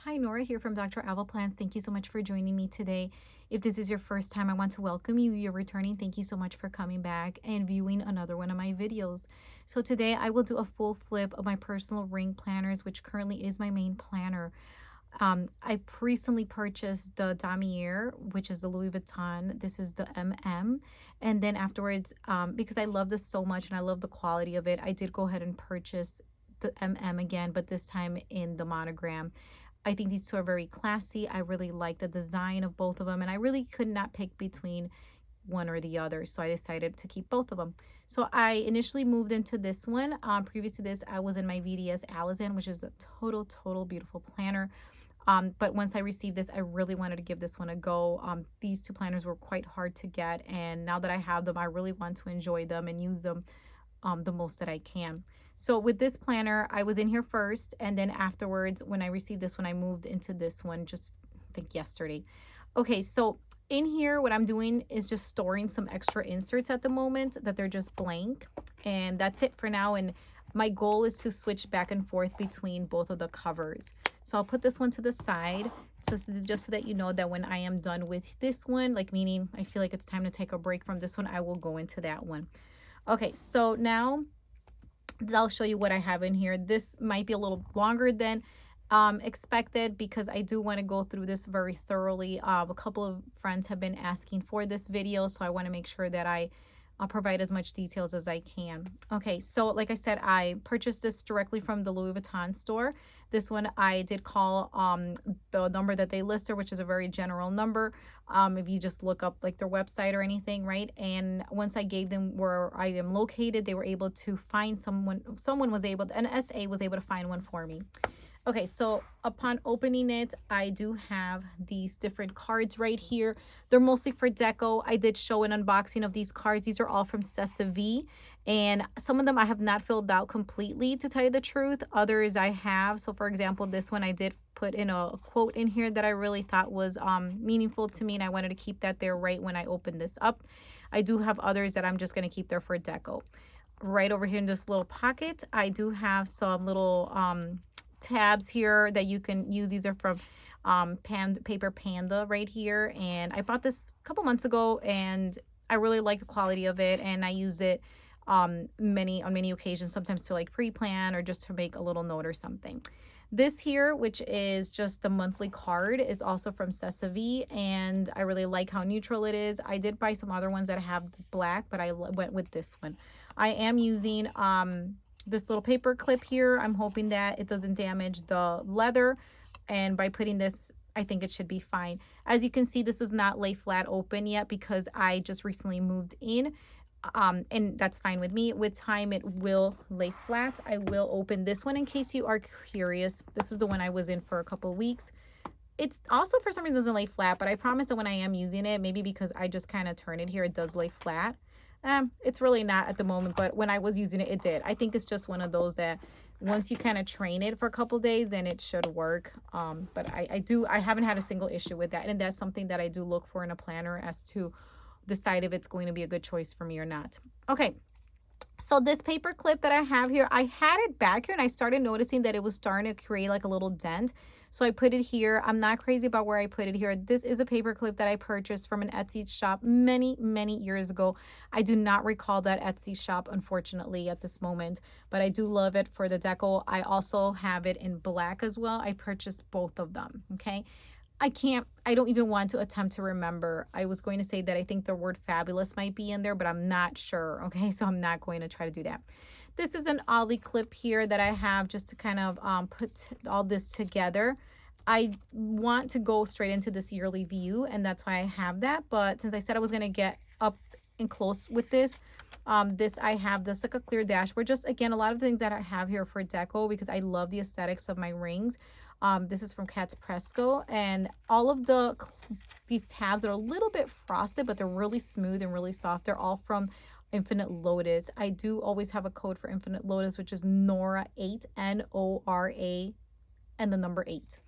Hi, Nora here from Dr. Alba Plans. Thank you so much for joining me today. If this is your first time, I want to welcome you. You're returning. Thank you so much for coming back and viewing another one of my videos. So today I will do a full flip of my personal ring planners, which currently is my main planner. I recently purchased the Damier, which is the Louis Vuitton. This is the MM. And then afterwards, because I love this so much and I love the quality of it, I did go ahead and purchase the MM again, but this time in the monogram. I think these two are very classy. I really like the design of both of them, and I really could not pick between one or the other, so I decided to keep both of them. So I initially moved into this one. Previous to this, I was in my VDS Alizan, which is a total beautiful planner. But once I received this, I really wanted to give this one a go. These two planners were quite hard to get, and now that I have them, I really want to enjoy them and use them the most that I can. So with this planner, I was in here first, and then afterwards, when I received this one, I moved into this one just I think yesterday. Okay, so in here, what I'm doing is just storing some extra inserts at the moment that they're just blank, and that's it for now. And my goal is to switch back and forth between both of the covers. So I'll put this one to the side just so that you know that when I am done with this one, like meaning I feel like it's time to take a break from this one, I will go into that one. Okay, so now I'll show you what I have in here. This might be a little longer than expected because I do want to go through this very thoroughly. A couple of friends have been asking for this video, so I want to make sure that I'll provide as much details as I can. Okay, so like I said, I purchased this directly from the Louis Vuitton store. This one I did call the number that they listed, which is a very general number. If you just look up like their website or anything, right? And once I gave them where I am located, they were able to find someone was able, an SA was able to find one for me. Okay, so upon opening it, I do have these different cards right here. They're mostly for deco. I did show an unboxing of these cards. These are all from Cessa, and some of them I have not filled out completely, to tell you the truth. Others I have. So for example, this one I did put in a quote in here that I really thought was meaningful to me, and I wanted to keep that there right when I open this up. I do have others that I'm just going to keep there for deco. Right over here in this little pocket, I do have some little tabs here that you can use. These are from Paper Panda right here, and I bought this a couple months ago, and I really like the quality of it, and I use it on many occasions, sometimes to like pre-plan or just to make a little note or something. This here, which is just the monthly card, is also from Cessa, and I really like how neutral it is. I did buy some other ones that have black, but I went with this one. I am using this little paper clip here. I'm hoping that it doesn't damage the leather, and by putting this, I think it should be fine. As you can see, this is not lay flat open yet because I just recently moved in, and that's fine with me. With time, it will lay flat. I will open this one in case you are curious. This is the one I was in for a couple of weeks. It's also, for some reason, doesn't lay flat, but I promise that when I am using it, maybe because I just kind of turn it here, it does lay flat. It's really not at the moment, but when I was using it, it did. I think it's just one of those that once you kind of train it for a couple days, then it should work. But I haven't had a single issue with that. And that's something that I do look for in a planner as to decide if it's going to be a good choice for me or not. Okay. So this paper clip that I have here, I had it back here and I started noticing that it was starting to create like a little dent. So I put it here. I'm not crazy about where I put it here. This is a paper clip that I purchased from an Etsy shop many years ago. I do not recall that Etsy shop, unfortunately, at this moment, but I do love it for the deco. I also have it in black as well. I purchased both of them, okay? I don't even want to attempt to remember. I was going to say that I think the word fabulous might be in there, but I'm not sure. Okay, so I'm not going to try to do that. This is an ollie clip here that I have just to kind of put all this together. I want to go straight into this yearly view, and that's why I have that. But since I said I was going to get up and close with this, I have this like a clear dashboard. Just again, a lot of things that I have here for deco because I love the aesthetics of my rings. This is from Cat's Presco, and all of these tabs are a little bit frosted, but they're really smooth and really soft. They're all from Infinite Lotus. I do always have a code for Infinite Lotus, which is Nora8, Nora, and the number 8.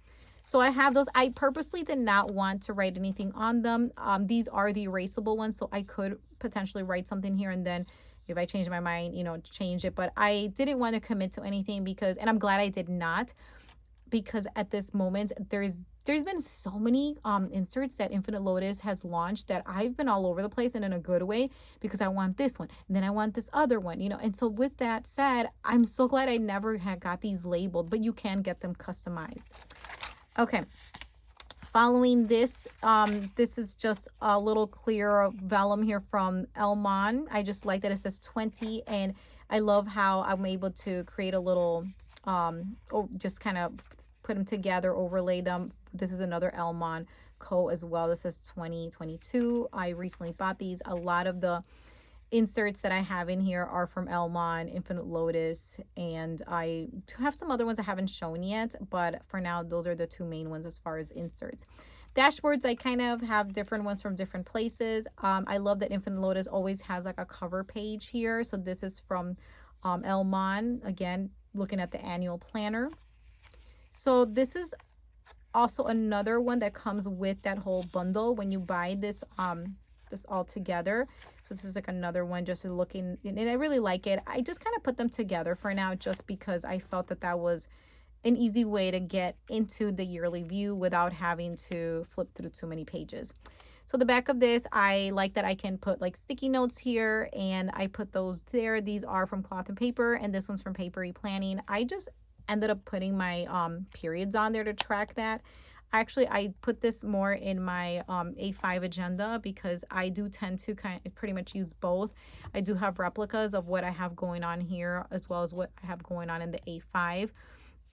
So I have those. I purposely did not want to write anything on them. These are the erasable ones, so I could potentially write something here and then if I change my mind, change it. But I didn't want to commit to anything because, and I'm glad I did not, because at this moment there's been so many inserts that Infinite Lotus has launched that I've been all over the place, and in a good way, because I want this one and then I want this other one, you know. And so with that said, I'm so glad I never had got these labeled, but you can get them customized. Okay, following this, this is just a little clear vellum here from Elmon. I just like that it says 20, and I love how I'm able to create a little just kind of put them together, overlay them. This is another Elmon Co as well. This is 2022. I recently bought these. A lot of the inserts that I have in here are from Elmon, Infinite Lotus, and I have some other ones I haven't shown yet, but for now, those are the two main ones as far as inserts. Dashboards, I kind of have different ones from different places. I love that Infinite Lotus always has like a cover page here. So this is from Elmon, again, looking at the annual planner. So this is also another one that comes with that whole bundle when you buy this this all together. So this is like another one just looking, and I really like it. I just kind of put them together for now just because I felt that that was an easy way to get into the yearly view without having to flip through too many pages. So the back of this, I like that I can put like sticky notes here, and I put those there. These are from Cloth and Paper, and this one's from Papery Planning. I just ended up putting my periods on there to track that. Actually, I put this more in my A5 agenda because I do tend to pretty much use both. I do have replicas of what I have going on here as well as what I have going on in the A5.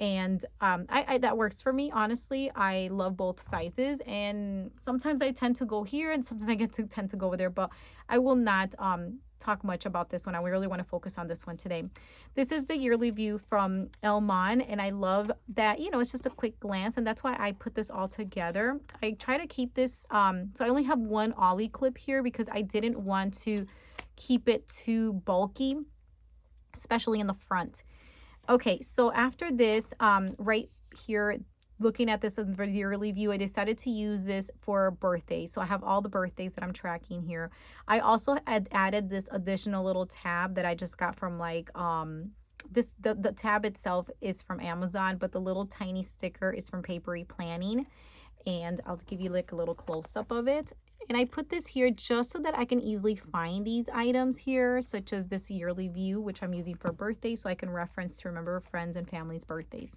And I that works for me, honestly. I love both sizes, and sometimes I tend to go here and sometimes I tend to go over there, but I will not talk much about this one. I really want to focus on this one today. This is the yearly view from Elmon, and I love that, you know, it's just a quick glance, and that's why I put this all together. I try to keep this so I only have one ollie clip here because I didn't want to keep it too bulky, especially in the front. Okay, so after this, right here, looking at this as the yearly view, I decided to use this for birthdays. So I have all the birthdays that I'm tracking here. I also had added this additional little tab that I just got from like, the tab itself is from Amazon, but the little tiny sticker is from Papery Planning. And I'll give you like a little close-up of it. And I put this here just so that I can easily find these items here, such as this yearly view, which I'm using for birthday, so I can reference to remember friends and family's birthdays.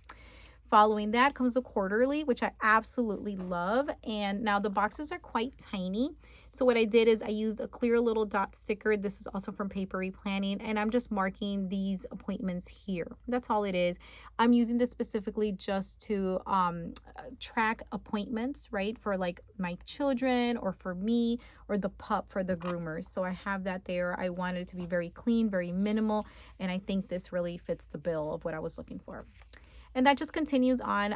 Following that comes the quarterly, which I absolutely love. And now the boxes are quite tiny. So what I did is I used a clear little dot sticker. This is also from Papery Planning, and I'm just marking these appointments here. That's all it is. I'm using this specifically just to track appointments, right? For like my children or for me or the pup for the groomers. So I have that there. I wanted it to be very clean, very minimal. And I think this really fits the bill of what I was looking for. And that just continues on.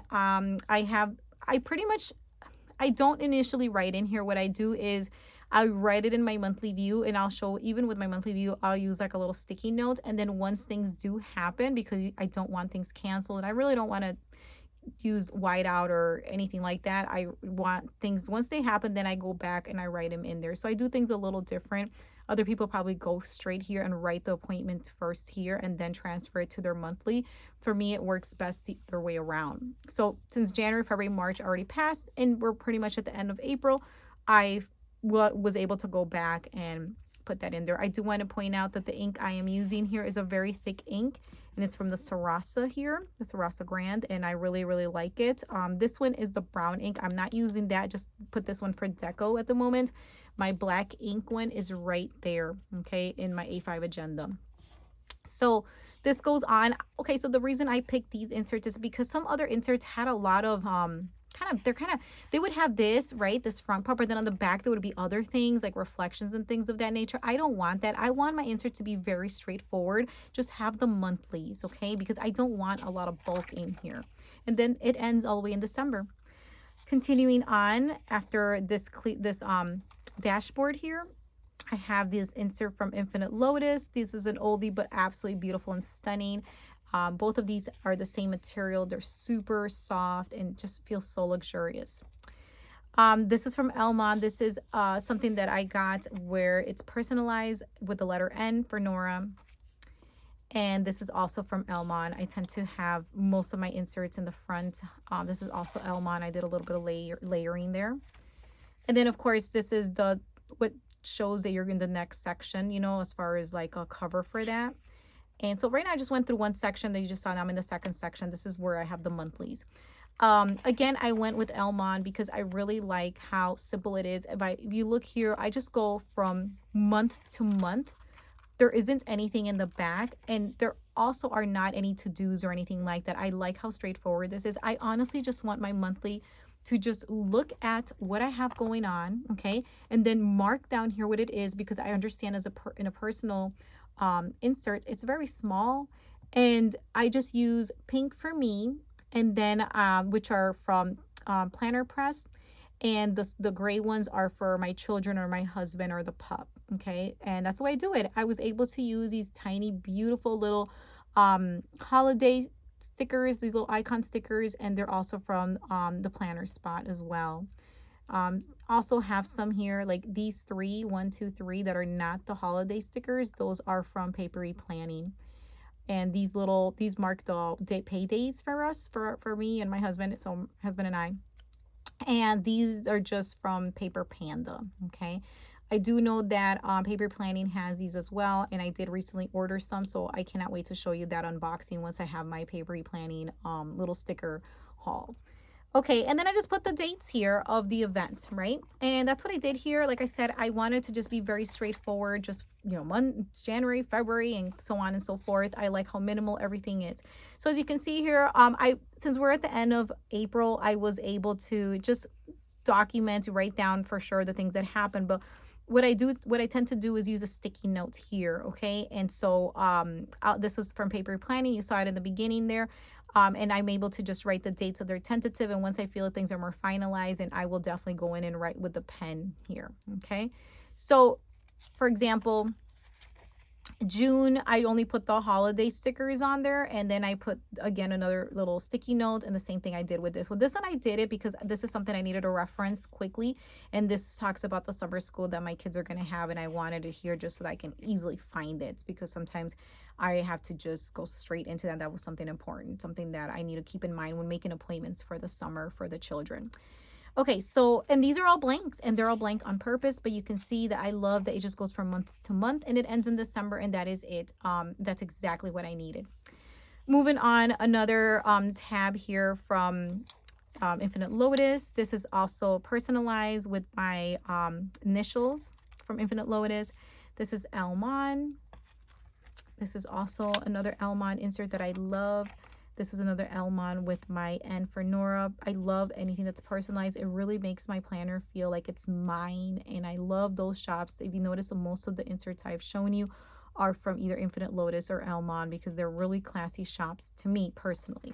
I don't initially write in here. What I do is I write it in my monthly view, and I'll show, even with my monthly view, I'll use like a little sticky note. And then once things do happen, because I don't want things canceled, and I really don't want to use whiteout or anything like that. I want things, once they happen, then I go back and I write them in there. So I do things a little different. Other people probably go straight here and write the appointment first here and then transfer it to their monthly. For me, it works best the other way around. So since January, February, March already passed, and we're pretty much at the end of April, I was able to go back and put that in there. I do want to point out that the ink I am using here is a very thick ink, and it's from the Sarasa here, the Sarasa Grand, and I really, really like it. This one is the brown ink. I'm not using that, just put this one for deco at the moment. My black ink one is right there, okay, in my A5 agenda. So this goes on. Okay, so the reason I picked these inserts is because some other inserts had a lot of they would have this, right, this front part, but then on the back there would be other things like reflections and things of that nature. I don't want that. I want my insert to be very straightforward. Just have the monthlies, okay, because I don't want a lot of bulk in here. And then it ends all the way in December. Continuing on, after this dashboard here, I have this insert from Infinite Lotus. This is an oldie but absolutely beautiful and stunning. Both of these are the same material. They're super soft and just feel so luxurious. This is from Elmon. This is something that I got where it's personalized with the letter N for Nora. And this is also from Elmon. I tend to have most of my inserts in the front. This is also Elmon. I did a little bit of layering there. And then, of course, this is the what shows that you're in the next section, you know, as far as like a cover for that. And so right now I just went through one section that you just saw. Now I'm in the second section. This is where I have the monthlies. Again, I went with Elmon because I really like how simple it is. If you look here, I just go from month to month. There isn't anything in the back, and there also are not any to-dos or anything like that. I like how straightforward this is. I honestly just want my monthly to just look at what I have going on, okay, and then mark down here what it is, because I understand as in a personal insert, it's very small, and I just use pink for me, and then which are from Planner Press, and the gray ones are for my children or my husband or the pup. Okay, and that's the way I do it. I was able to use these tiny beautiful little holiday stickers, these little icon stickers, and they're also from the planner spot as well. Also have some here, like these three, 1, 2, 3, that are not the holiday stickers. Those are from Papery Planning. And these mark the pay days for us, for me and my husband, so husband and I. And these are just from Paper Panda. Okay, I do know that Paper Planning has these as well, and I did recently order some, so I cannot wait to show you that unboxing once I have my Papery Planning little sticker haul. Okay, and then I just put the dates here of the event, right? And that's what I did here. Like I said, I wanted to just be very straightforward, just, you know, month, January, February, and so on and so forth. I like how minimal everything is. So as you can see here, since we're at the end of April, I was able to just document, write down for sure the things that happened. But what I tend to do is use a sticky note here, okay? And so this was from Paper Planning. You saw it in the beginning there. And I'm able to just write the dates of their tentative. And once I feel things are more finalized, and I will definitely go in and write with the pen here, okay? So, for example, June, I only put the holiday stickers on there, and then I put again another little sticky note, and the same thing I did with this. With this one, I did it because this is something I needed to reference quickly, and this talks about the summer school that my kids are going to have, and I wanted it here just so that I can easily find it, because sometimes I have to just go straight into that. That was something important, something that I need to keep in mind when making appointments for the summer for the children. Okay, so, and these are all blanks, and they're all blank on purpose, but you can see that I love that it just goes from month to month, and it ends in December, and that is it. That's exactly what I needed. Moving on, another tab here from Infinite Lotus. This is also personalized with my initials from Infinite Lotus. This is Elmon. This is also another Elmon insert that I love. This is another Elmon with my N for Nora. I love anything that's personalized. It really makes my planner feel like it's mine, and I love those shops. If you notice, most of the inserts I've shown you are from either Infinite Lotus or Elmon, because they're really classy shops to me personally.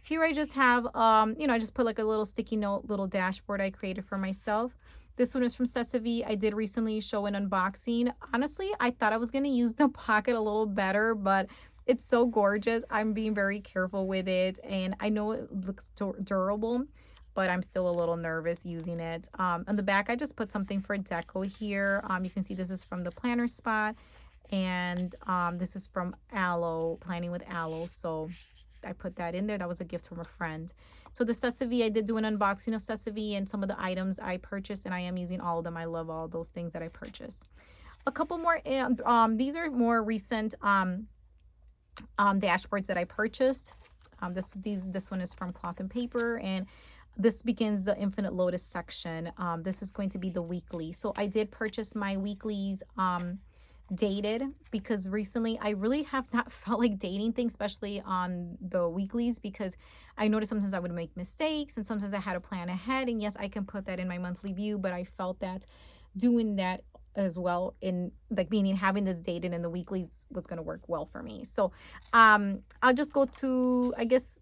Here I just have, you know, I just put like a little sticky note, little dashboard I created for myself. This one is from Sesame. I did recently show an unboxing. Honestly, I thought I was going to use the pocket a little better, but it's so gorgeous. I'm being very careful with it, and I know it looks durable, but I'm still a little nervous using it. On the back, I just put something for deco here. You can see this is from the planner spot, and this is from Aloe, Planning with Aloe. So I put that in there. That was a gift from a friend. So the Sesame, I did do an unboxing of Sesame and some of the items I purchased, and I am using all of them. I love all those things that I purchased. A couple more, these are more recent dashboards that I purchased. This one is from Cloth and Paper, and this begins the Infinite Lotus section. This is going to be the weekly. So I did purchase my weeklies dated, because recently I really have not felt like dating things, especially on the weeklies, because I noticed sometimes I would make mistakes, and sometimes I had to plan ahead. And yes, I can put that in my monthly view, but I felt that doing that as well, in like meaning having this dated in the weeklies, was going to work well for me. So I'll just go to, I guess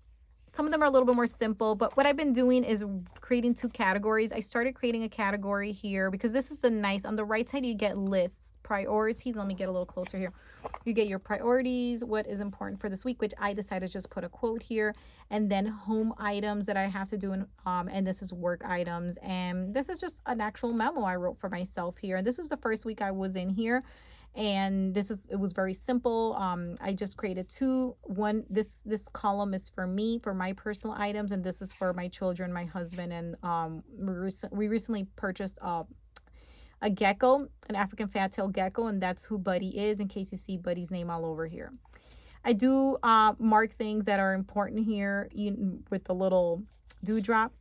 some of them are a little bit more simple, but what I've been doing is creating 2 categories. I started creating a category here, because this is the nice, on the right side you get lists, priorities. Let me get a little closer here. You get your priorities, what is important for this week, which I decided to just put a quote here, and then home items that I have to do, and this is work items, and this is just an actual memo I wrote for myself here. And this is the first week I was in here, And it was very simple. I just created this column is for me, for my personal items, and this is for my children, my husband, and we recently purchased a gecko, an African fat tail gecko, and that's who Buddy is, in case you see Buddy's name all over here. I do mark things that are important here with the little dewdrop,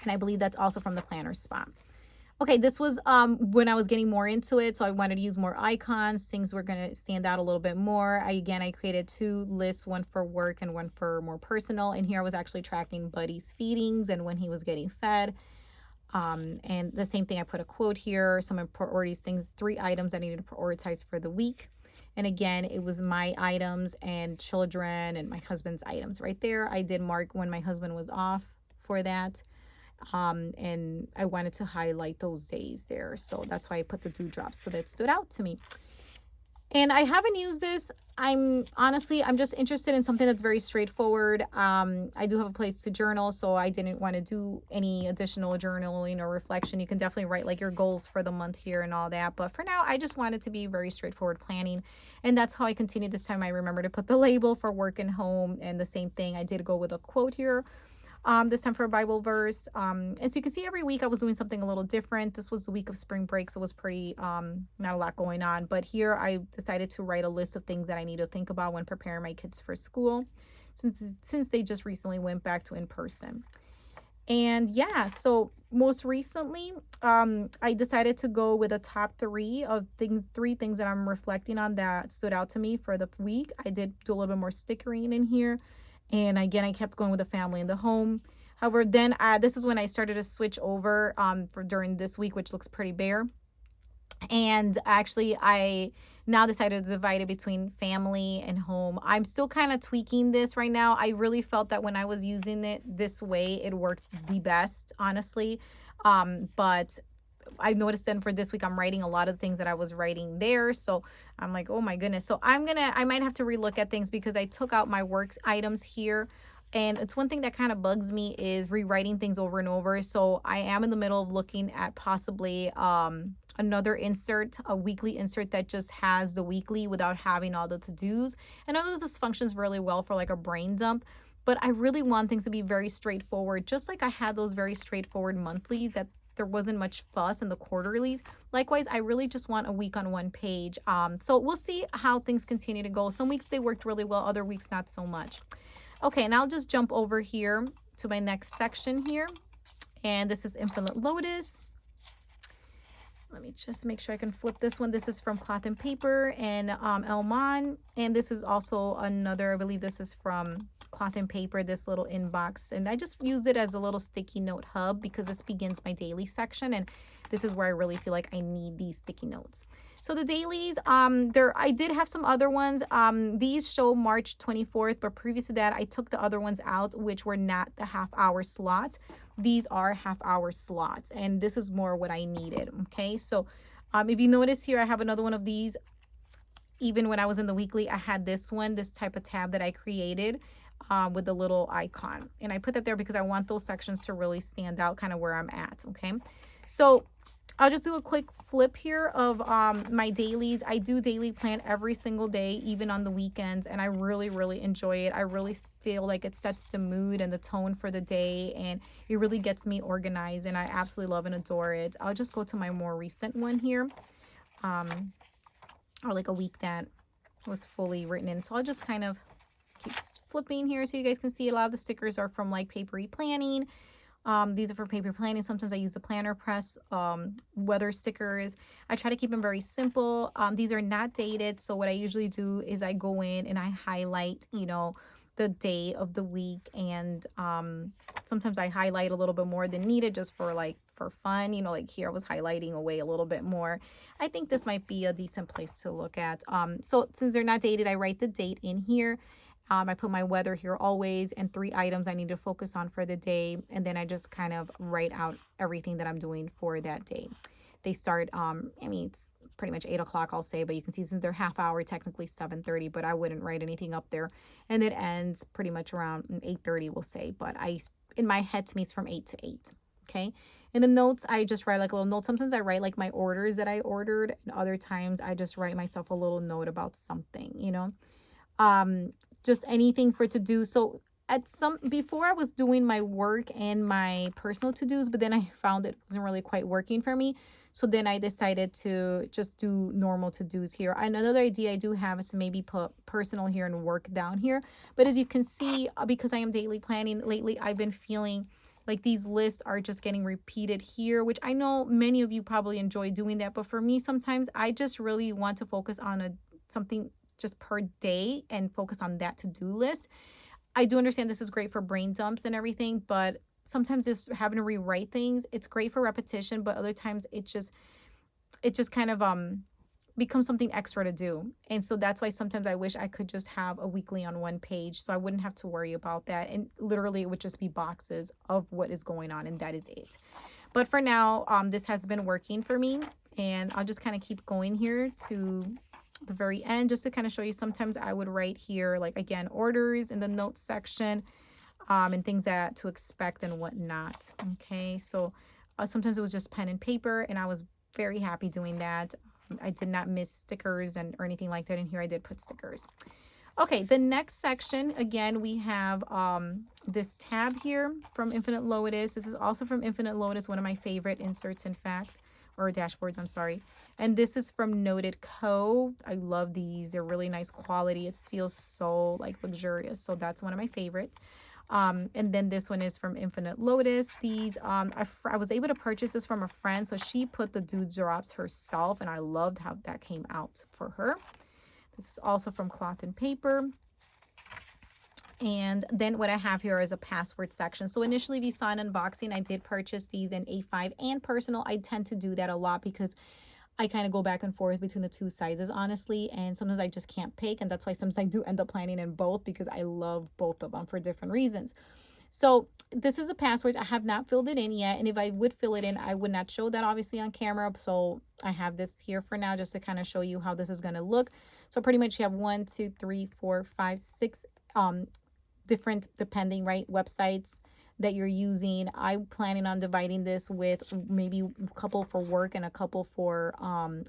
and I believe that's also from the planner spot. Okay, this was when I was getting more into it, so I wanted to use more icons. Things were going to stand out a little bit more. I created 2 lists, one for work and one for more personal. And here I was actually tracking Buddy's feedings and when he was getting fed. And the same thing, I put a quote here, some priorities, things, 3 items I needed to prioritize for the week. And again, it was my items and children and my husband's items right there. I did mark when my husband was off for that. And I wanted to highlight those days there, so that's why I put the dewdrops, so that stood out to me. And I haven't used this. I'm just interested in something that's very straightforward. I do have a place to journal, so I didn't want to do any additional journaling or reflection. You can definitely write like your goals for the month here and all that, but for now I just wanted to be very straightforward planning, and that's how I continued this time. I remember to put the label for work and home, and the same thing, I did go with a quote here. This time for a Bible verse. And so you can see every week I was doing something a little different. This was the week of spring break, so it was pretty, not a lot going on. But here I decided to write a list of things that I need to think about when preparing my kids for school, since they just recently went back to in person. And yeah, so most recently, I decided to go with a top 3 of things, 3 things that I'm reflecting on that stood out to me for the week. I did do a little bit more stickering in here. And again, I kept going with the family and the home. However, then this is when I started to switch over for during this week, which looks pretty bare. And actually, I now decided to divide it between family and home. I'm still kind of tweaking this right now. I really felt that when I was using it this way, it worked the best, honestly. But I noticed then for this week, I'm writing a lot of things that I was writing there. So I'm like, oh my goodness. So I might have to relook at things because I took out my work items here. And it's one thing that kind of bugs me is rewriting things over and over. So I am in the middle of looking at possibly another insert, a weekly insert that just has the weekly without having all the to-dos. And I know this functions really well for like a brain dump, but I really want things to be very straightforward, just like I had those very straightforward monthlies that there wasn't much fuss in the quarterlies. Likewise, I really just want a week on one page. So we'll see how things continue to go. Some weeks they worked really well, other weeks not so much. Okay, and I'll just jump over here to my next section here. And this is Infinite Lotus. Let me just make sure I can flip this one. This is from Cloth and Paper and Elmon. And this is also another, I believe this is from Cloth and Paper, this little inbox. And I just use it as a little sticky note hub because this begins my daily section. And this is where I really feel like I need these sticky notes. So the dailies, I did have some other ones. These show March 24th, but previous to that, I took the other ones out, which were not the half-hour slots. These are half-hour slots, and this is more what I needed. Okay, so if you notice here, I have another one of these. Even when I was in the weekly, I had this one, this type of tab that I created with the little icon, and I put that there because I want those sections to really stand out, kind of where I'm at. Okay, so I'll just do a quick flip here of my dailies. I do daily plan every single day, even on the weekends, and I really, really enjoy it. I really feel like it sets the mood and the tone for the day, and it really gets me organized, and I absolutely love and adore it. I'll just go to my more recent one here, or like a week that was fully written in. So I'll just kind of keep flipping here so you guys can see a lot of the stickers are from like Papery Planning. These are for paper planning. Sometimes I use the planner press weather stickers. I try to keep them very simple. These are not dated. So what I usually do is I go in and I highlight, the day of the week. And sometimes I highlight a little bit more than needed just for fun. Like here I was highlighting away a little bit more. I think this might be a decent place to look at. So since they're not dated, I write the date in here. I put my weather here always and 3 items I need to focus on for the day. And then I just kind of write out everything that I'm doing for that day. They start, it's pretty much 8 o'clock, I'll say, but you can see since they're half hour, technically 7:30, but I wouldn't write anything up there. And it ends pretty much around 8:30, we'll say. But in my head, to me, it's from 8 to 8. Okay. In the notes, I just write like a little note. Sometimes I write like my orders that I ordered, and other times I just write myself a little note about something, you know, um, just anything for to do. So at some before I was doing my work and my personal to dos, but then I found it wasn't really quite working for me. So then I decided to just do normal to dos here. And another idea I do have is to maybe put personal here and work down here. But as you can see, because I am daily planning lately, I've been feeling like these lists are just getting repeated here, which I know many of you probably enjoy doing that. But for me, sometimes I just really want to focus on something just per day and focus on that to-do list. I do understand this is great for brain dumps and everything, but sometimes just having to rewrite things, it's great for repetition, but other times it just kind of becomes something extra to do. And so that's why sometimes I wish I could just have a weekly on one page so I wouldn't have to worry about that. And literally it would just be boxes of what is going on, and that is it. But for now, this has been working for me, and I'll just kind of keep going here to the very end just to kind of show you. Sometimes I would write here, like again, orders in the notes section, and things that to expect and whatnot. Okay, so sometimes it was just pen and paper, and I was very happy doing that. I did not miss stickers and or anything like that. In here I did put stickers. Okay, the next section, again, we have this tab here from Infinite Lotus. This is also from Infinite Lotus, one of my favorite inserts, in fact, or dashboards, I'm sorry. And this is from Noted Co. I love these. They're really nice quality. It feels so like luxurious. So that's one of my favorites. And then this one is from Infinite Lotus. These, I was able to purchase this from a friend. So she put the dewdrops herself, and I loved how that came out for her. This is also from Cloth and Paper. And then what I have here is a password section. So initially, if you saw an unboxing, I did purchase these in A5 and personal. I tend to do that a lot because I kind of go back and forth between the two sizes, honestly. And sometimes I just can't pick. And that's why sometimes I do end up planning in both because I love both of them for different reasons. So this is a password. I have not filled it in yet. And if I would fill it in, I would not show that obviously on camera. So I have this here for now just to kind of show you how this is going to look. So pretty much you have 1, 2, 3, 4, 5, 6 different, depending, right, websites that you're using. I'm planning on dividing this with maybe a couple for work and a couple for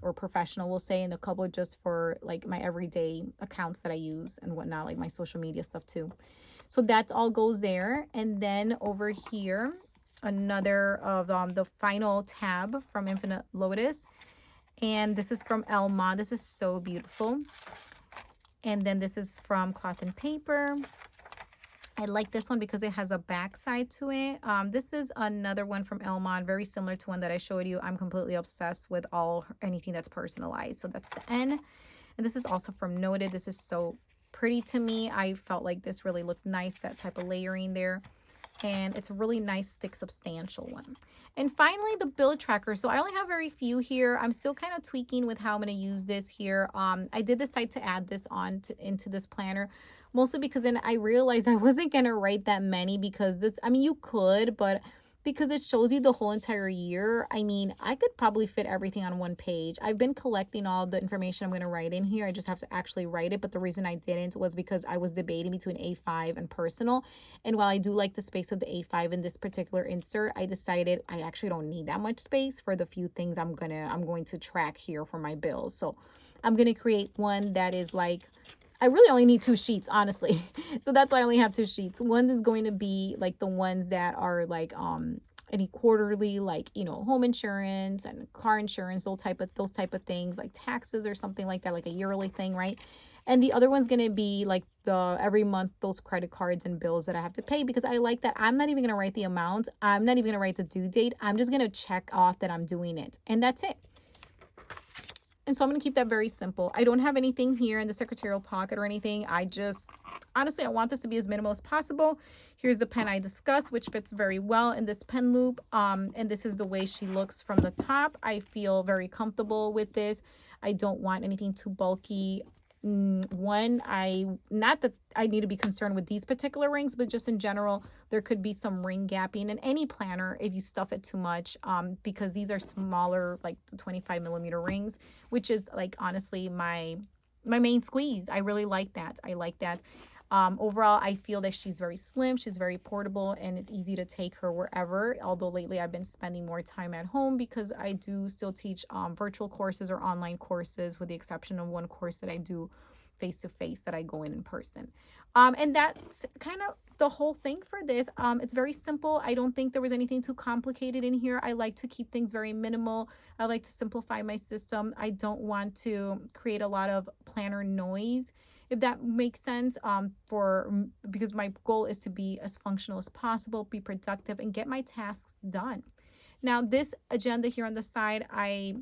or professional, we'll say, and a couple just for like my everyday accounts that I use and whatnot, like my social media stuff too. So that's all goes there. And then over here, another of the final tab from Infinite Lotus. And this is from Elma. This is so beautiful. And then this is from Cloth and Paper. I like this one because it has a back side to it. This is another one from Elma, very similar to one that I showed you. I'm completely obsessed with anything that's personalized. So that's the N. And this is also from Noted. This is so pretty to me. I felt like this really looked nice, that type of layering there. And it's a really nice, thick, substantial one. And finally, the bill tracker. So I only have very few here. I'm still kind of tweaking with how I'm going to use this here. I did decide to add this into this planner, mostly because then I realized I wasn't going to write that many because this, I mean, you could, but because it shows you the whole entire year, I mean, I could probably fit everything on one page. I've been collecting all the information I'm going to write in here. I just have to actually write it. But the reason I didn't was because I was debating between A5 and personal. And while I do like the space of the A5 in this particular insert, I decided I actually don't need that much space for the few things I'm going to track here for my bills. So I'm going to create one that is like, I really only need 2 sheets, honestly. So that's why I only have 2 sheets. One is going to be like the ones that are like any quarterly, like, you know, home insurance and car insurance, those type of things, like taxes or something like that, like a yearly thing, right? And the other one's going to be like the every month, those credit cards and bills that I have to pay, because I like that I'm not even going to write the amount. I'm not even going to write the due date. I'm just going to check off that I'm doing it. And that's it. And so I'm going to keep that very simple. I don't have anything here in the secretarial pocket or anything. Honestly, I want this to be as minimal as possible. Here's the pen I discussed, which fits very well in this pen loop. And this is the way she looks from the top. I feel very comfortable with this. I don't want anything too bulky. Not that I need to be concerned with these particular rings, but just in general, there could be some ring gapping in any planner if you stuff it too much, because these are smaller, like the 25mm rings, which is like honestly my main squeeze. I really like that. I like that. Overall, I feel that she's very slim, she's very portable, and it's easy to take her wherever. Although lately I've been spending more time at home because I do still teach virtual courses or online courses, with the exception of one course that I do face to face that I go in person. And that's kind of the whole thing for this. It's very simple. I don't think there was anything too complicated in here. I like to keep things very minimal. I like to simplify my system. I don't want to create a lot of planner noise, if that makes sense. Because my goal is to be as functional as possible, be productive, and get my tasks done. Now, this agenda here on the side, I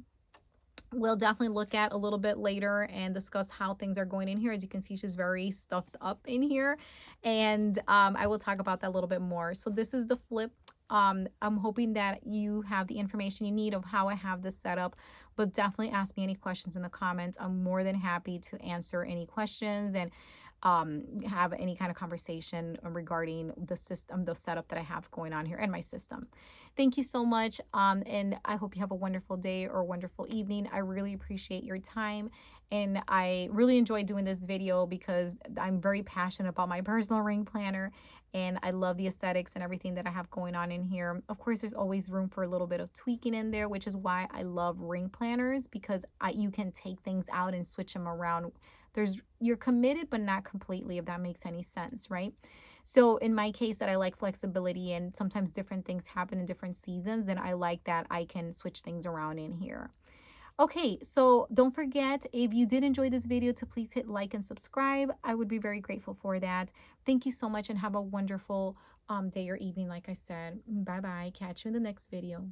we'll definitely look at a little bit later and discuss how things are going in here. As you can see, she's very stuffed up in here, and I will talk about that a little bit more. So this is the flip. I'm hoping that you have the information you need of how I have this set up, but definitely ask me any questions in the comments. I'm more than happy to answer any questions and have any kind of conversation regarding the system, the setup that I have going on here and my system. Thank you so much. And I hope you have a wonderful day or wonderful evening. I really appreciate your time. And I really enjoyed doing this video because I'm very passionate about my personal ring planner. And I love the aesthetics and everything that I have going on in here. Of course, there's always room for a little bit of tweaking in there, which is why I love ring planners, because you can take things out and switch them around. You're committed, but not completely, if that makes any sense, right? So in my case, that I like flexibility, and sometimes different things happen in different seasons, and I like that I can switch things around in here. Okay, so don't forget, if you did enjoy this video, to please hit like and subscribe. I would be very grateful for that. Thank you so much, and have a wonderful day or evening. Like I said, bye bye. Catch you in the next video.